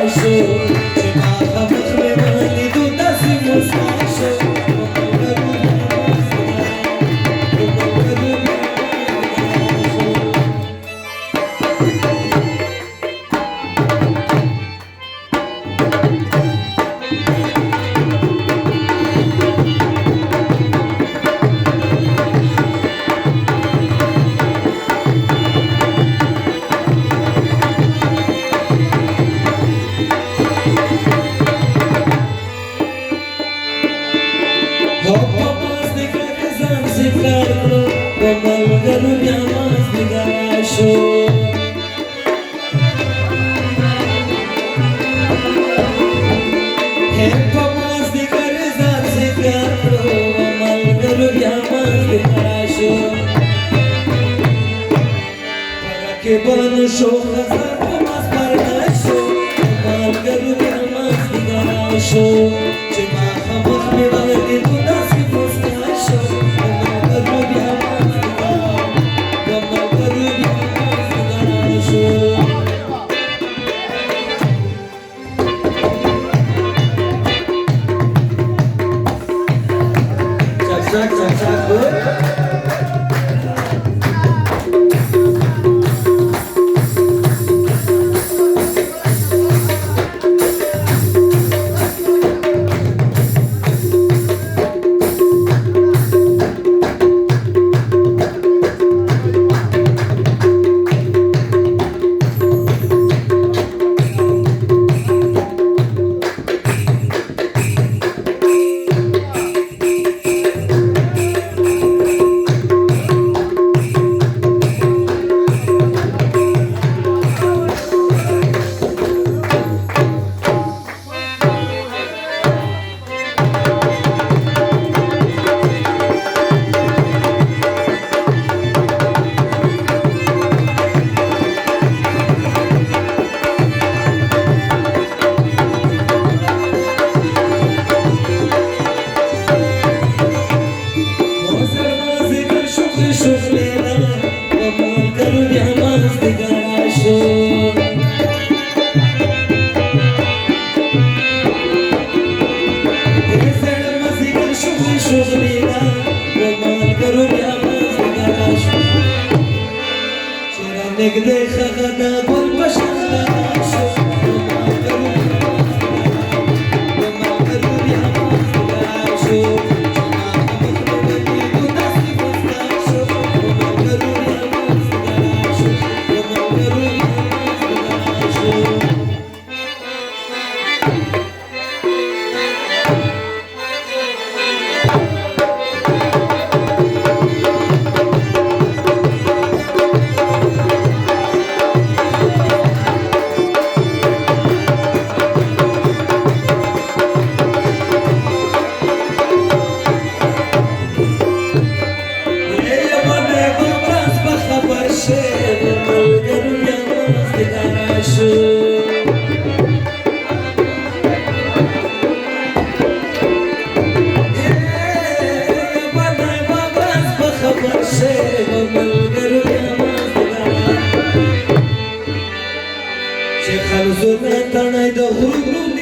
شو چې ما خبر مې باندې دو داسې مستا شو Pamalgaru bia mazdigar sho He pamazdigar zan se pyar karo Pamalgaru bia mazdigar sho Paga ke banu sho khazar pamaz parna sho Pamalgaru bia mazdigar sho Che ma khamar me bagdi tu dasi musta sho Pamalgaru bia نقدر خغنا بالبشر لا نشوف وما قالوا لي ما نشوف She comes with me, and I don't know who